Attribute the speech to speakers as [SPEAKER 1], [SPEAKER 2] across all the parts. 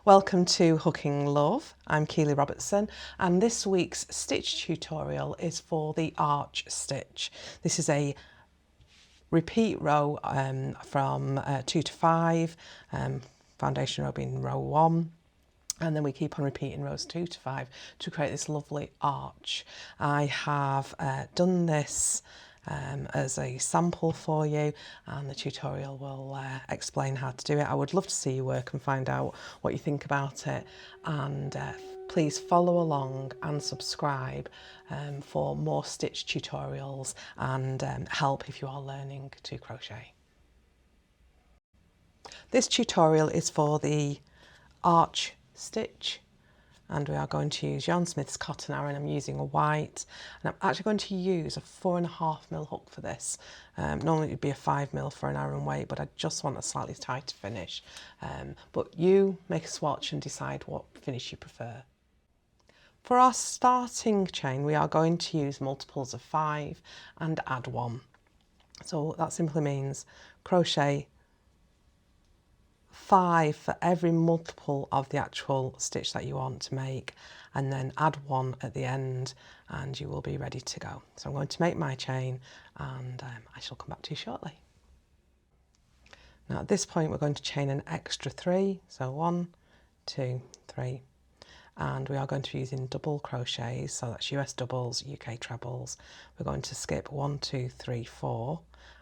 [SPEAKER 1] Welcome to Hooking Love. I'm Keely Robertson, and this week's stitch tutorial is for the arch stitch. This is a repeat row from 2 to 5, foundation row being row 1. And then we keep on repeating rows 2 to 5 to create this lovely arch. I have done this as a sample for you, and the tutorial will explain how to do it. I would love to see your work and find out what you think about it, and please follow along and subscribe for more stitch tutorials and help if you are learning to crochet. This tutorial is for the arch stitch, and we are going to use Yarnsmiths Cotton Aran. I'm using a white, and I'm actually going to use a 4.5mm hook for this. Normally it would be a 5mm for an Aran weight, but I just want a slightly tighter finish. But you make a swatch and decide what finish you prefer. For our starting chain, we are going to use multiples of 5 and add 1. So that simply means crochet 5 for every multiple of the actual stitch that you want to make, and then add 1 at the end and you will be ready to go. So I'm going to make my chain, and I shall come back to you shortly. Now at this point we're going to chain an extra 3, so 1, 2, 3, and we are going to be using double crochets, so that's US doubles, UK trebles. We're going to skip 1, 2, 3, 4,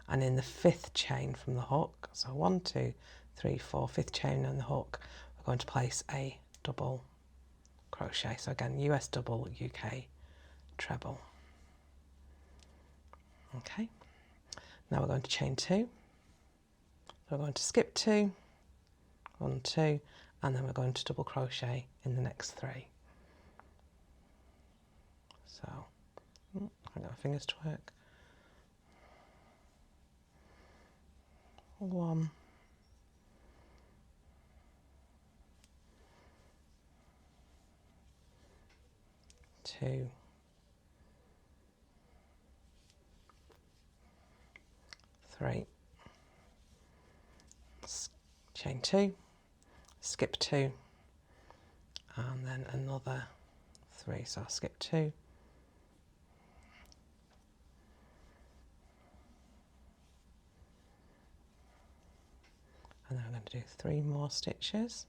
[SPEAKER 1] and in the 5th chain from the hook, so 1, 2, 3, 4, 5th chain on the hook, we're going to place a double crochet. So again, US double, UK treble. Okay, now we're going to chain 2. So we're going to skip 2, 1, 2, and then we're going to double crochet in the next 3. So I got my fingers to work. 1, 2, 3, chain 2, skip 2, and then another 3. So I'll skip 2, and then I'm going to do 3 more stitches.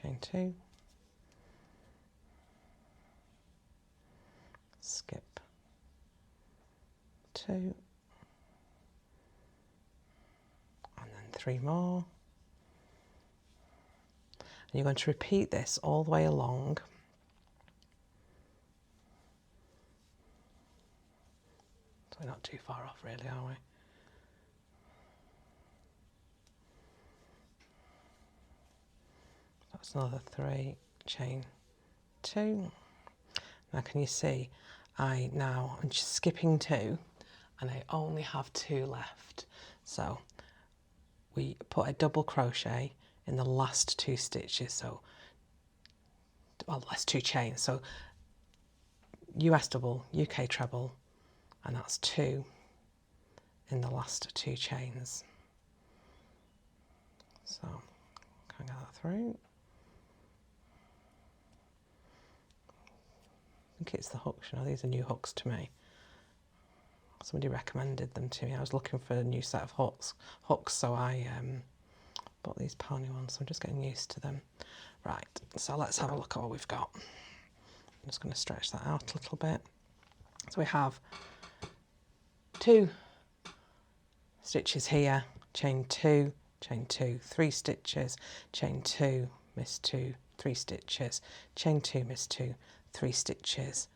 [SPEAKER 1] Chain 2, skip 2, and then 3 more. And you're going to repeat this all the way along. So we're not too far off really, are we? That's another 3, chain 2. Now can you see I'm just skipping 2 and I only have 2 left. So we put a double crochet in the last 2 stitches, so last 2 chains, so US double, UK treble, and that's 2 in the last 2 chains. So can I get that through? I think it's the hooks, you know, these are new hooks to me. Somebody recommended them to me. I was looking for a new set of hooks, so I bought these pony ones, so I'm just getting used to them. Right, so let's have a look at what we've got. I'm just going to stretch that out a little bit. So we have 2 stitches here, chain 2, chain 2, 3 stitches, chain 2, miss 2, 3 stitches, chain 2, miss 2, 3 stitches,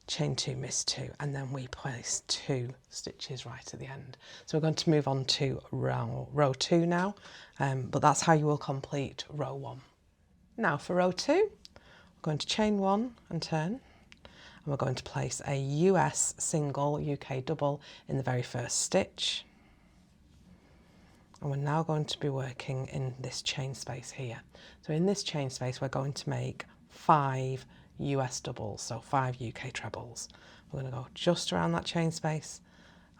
[SPEAKER 1] chain 2, miss 2, and then we place 2 stitches right at the end. So we're going to move on to row 2 now, but that's how you will complete row 1. Now for row 2, we're going to chain 1 and turn, and we're going to place a US single, UK double in the very first stitch, And we're now going to be working in this chain space here. So in this chain space, we're going to make 5 US doubles, so 5 UK trebles. We're going to go just around that chain space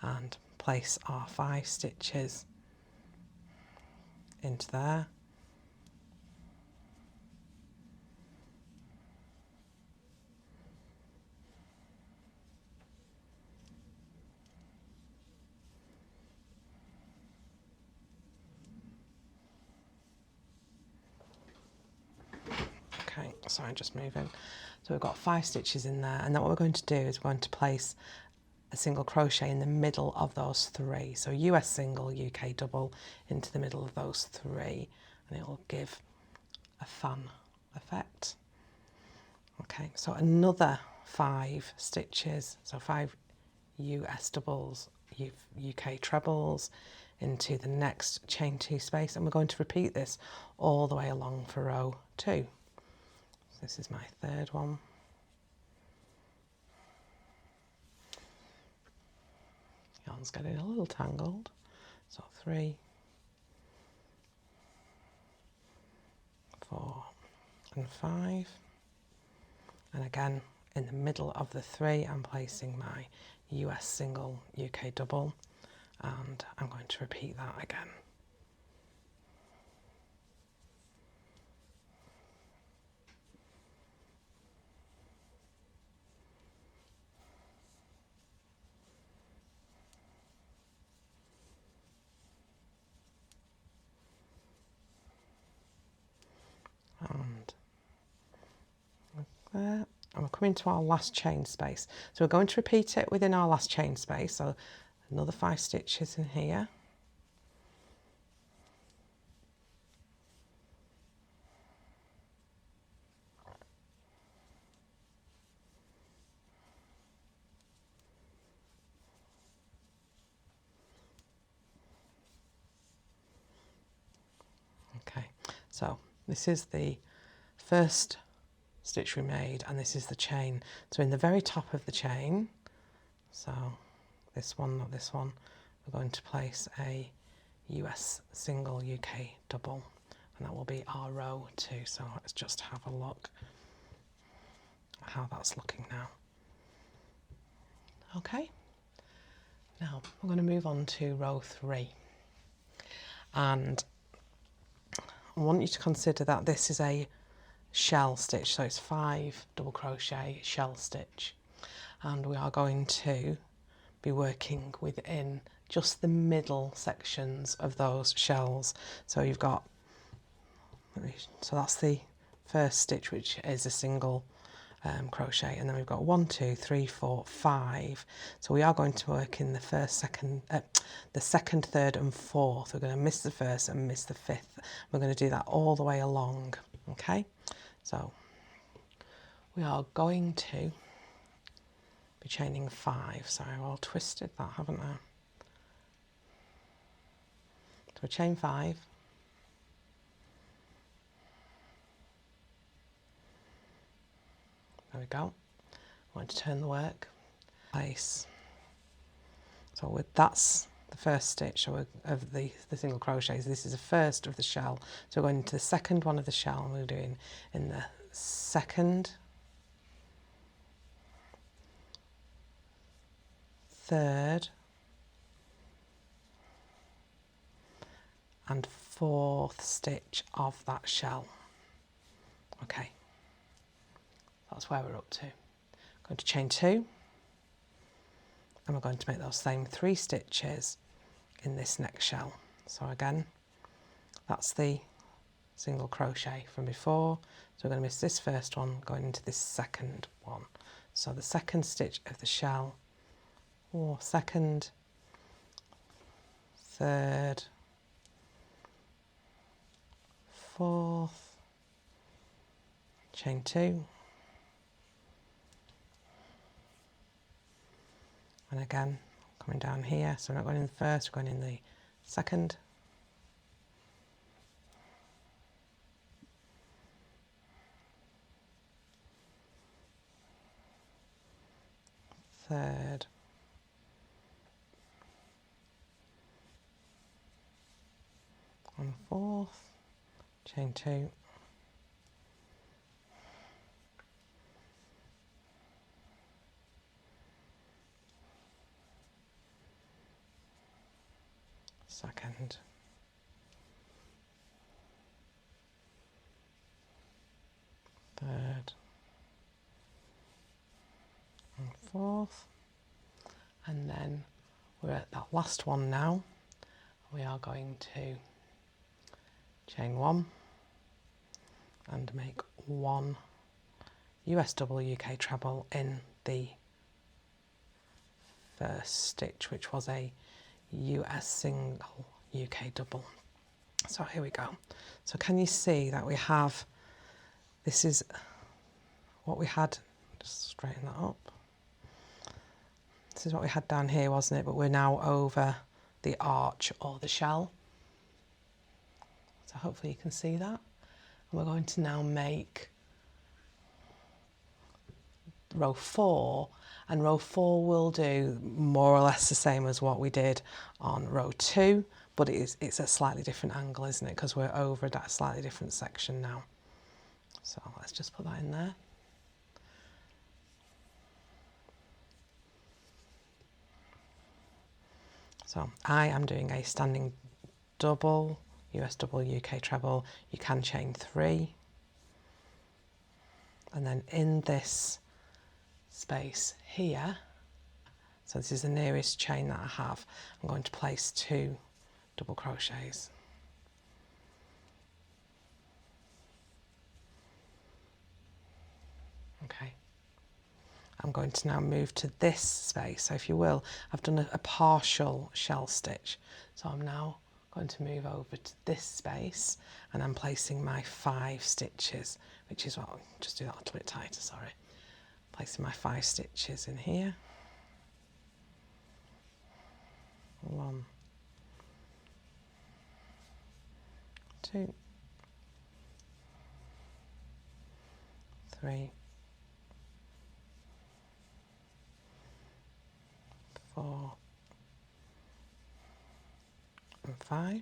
[SPEAKER 1] and place our 5 stitches into there. Okay, sorry, just moving. So we've got 5 stitches in there, and then what we're going to do is we're going to place a single crochet in the middle of those 3. So US single, UK double into the middle of those 3, and it will give a fan effect. Okay, so another 5 stitches, so 5 US doubles, UK trebles into the next chain 2 space, and we're going to repeat this all the way along for row 2. This is my 3rd one. Yarn's getting a little tangled. So 3, 4 and 5. And again, in the middle of the 3, I'm placing my US single, UK double, and I'm going to repeat that again. And there, and we're coming to our last chain space. So we're going to repeat it within our last chain space. So another 5 stitches in here. Okay, so this is the first stitch we made, and this is the chain. So in the very top of the chain, so this one, not this one, we're going to place a US single, UK double, and that will be our row 2. So let's just have a look at how that's looking now. Okay, now we're going to move on to row 3, and I want you to consider that this is a shell stitch, so it's 5 double crochet shell stitch, and we are going to be working within just the middle sections of those shells. So you've got, so that's the first stitch, which is a single crochet, and then we've got 1, 2, 3, 4, 5. So we are going to work in the first, second, the second, third and fourth. We're going to miss the first and miss the fifth. We're going to do that all the way along. Okay, so we are going to be chaining 5. Sorry, I've all twisted that, haven't I? So we chain 5. There we go. I want to turn the work. Place. So that's the first stitch of the single crochets. This is the first of the shell. So we're going into the second one of the shell, and we're doing in the second, third and fourth stitch of that shell. Okay, that's where we're up to. Going to chain 2, and we're going to make those same 3 stitches in this next shell. So again, that's the single crochet from before, so we're going to miss this first one going into this second one. So the second stitch of the shell, or second, third, fourth, chain 2, and again coming down here, so we're not going in the first, we're going in the second, third, 1 fourth, chain 2, second, third, and fourth, and then we're at that last one now. We are going to chain 1 and make 1 US double UK treble in the first stitch, which was a US single UK double. So here we go. So can you see that we have, this is what we had, just straighten that up. This is what we had down here, wasn't it? But we're now over the arch or the shell. So hopefully you can see that. And we're going to now make row 4, and row 4 will do more or less the same as what we did on row 2, but it's a slightly different angle, isn't it? Because we're over that slightly different section now. So let's just put that in there. So I am doing a standing double, US double, UK treble. You can chain 3. And then in this space here, so this is the nearest chain that I have, I'm going to place 2 double crochets. Okay. I'm going to now move to this space. So if you will, I've done a partial shell stitch. So I'm now going to move over to this space and I'm placing my 5 stitches, which is what, I'll just do that a little bit tighter, sorry. Placing my 5 stitches in here. 1, 2, 3, 4 and 5,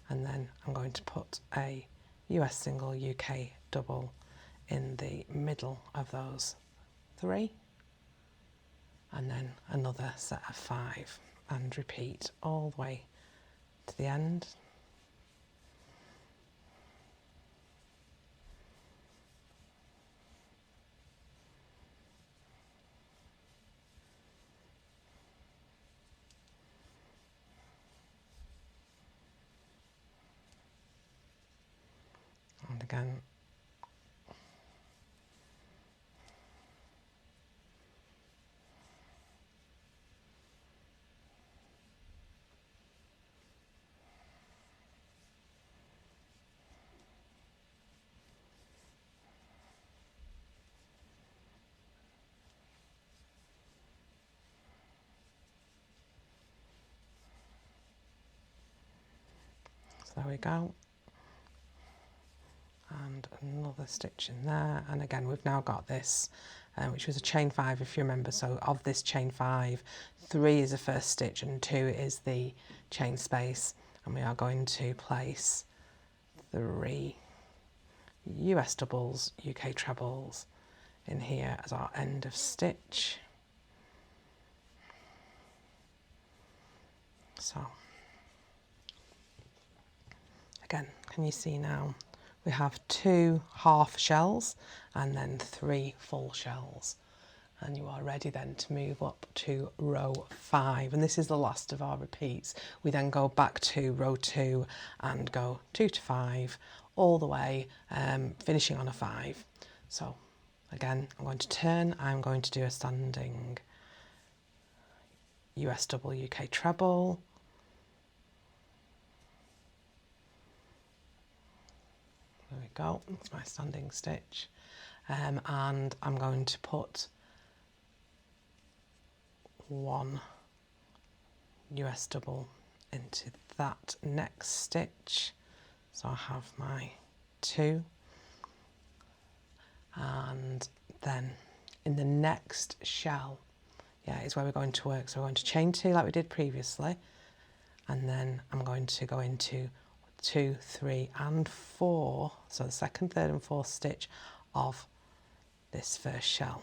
[SPEAKER 1] and then I'm going to put a US single UK double in the middle of those 3, and then another set of 5, and repeat all the way to the end. And again, so there we go. And another stitch in there, and again we've now got this which was a chain 5 if you remember. So of this chain 5, 3 is the first stitch and 2 is the chain space, and we are going to place 3 US doubles, UK trebles in here as our end of stitch. So again, can you see now? We have 2 half shells and then 3 full shells, and you are ready then to move up to row 5, and this is the last of our repeats. We then go back to row 2 and go 2 to 5 all the way, finishing on a 5. So again, I'm going to turn, I'm going to do a standing US double, UK treble, there we go, that's my standing stitch, and I'm going to put 1 US double into that next stitch. So I have my 2, and then in the next shell, is where we're going to work. So we're going to chain 2 like we did previously, and then I'm going to go into 2, 3 and 4, so the second, third and fourth stitch of this first shell.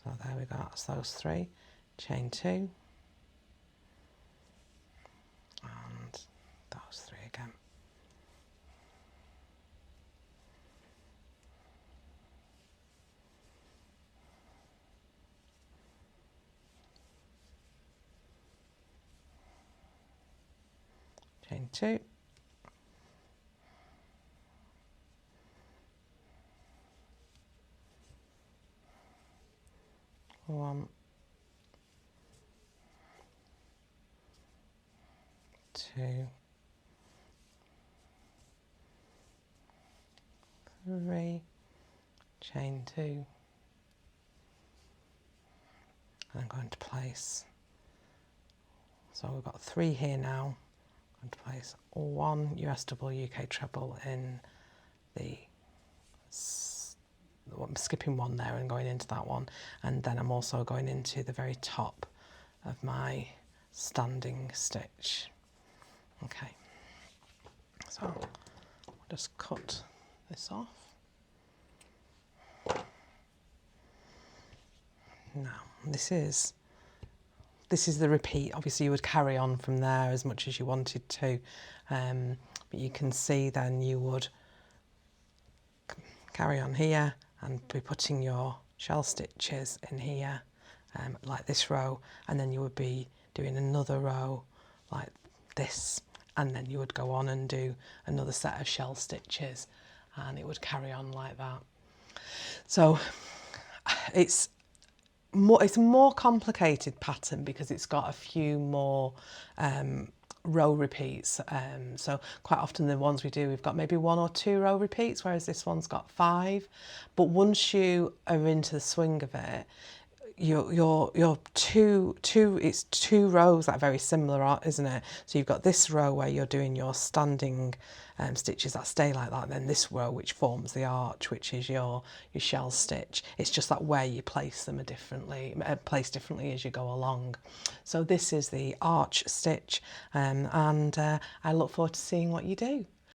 [SPEAKER 1] So there we go, that's those 3, chain 2 and those 3 again. Chain 2, one, 2, 3, chain 2, and I'm going to place, so we've got 3 here now. I'm going to place 1 US double UK treble in I'm skipping 1 there and going into that one, and then I'm also going into the very top of my standing stitch. Okay, so I'll just cut this off. Now this is the repeat. Obviously you would carry on from there as much as you wanted to, but you can see then you would carry on here and be putting your shell stitches in here, like this row, and then you would be doing another row like this, and then you would go on and do another set of shell stitches, and it would carry on like that. So it's a more complicated pattern because it's got a few more row repeats, so quite often the ones we do, we've got maybe 1 or 2 row repeats, whereas this one's got 5. But once you are into the swing of it, you're it's 2 rows that are very similar, isn't it? So you've got this row where you're doing your standing stitches that stay like that, and then this row which forms the arch, which is your shell stitch. It's just that where you place them are placed differently as you go along. So this is the arch stitch, and I look forward to seeing what you do.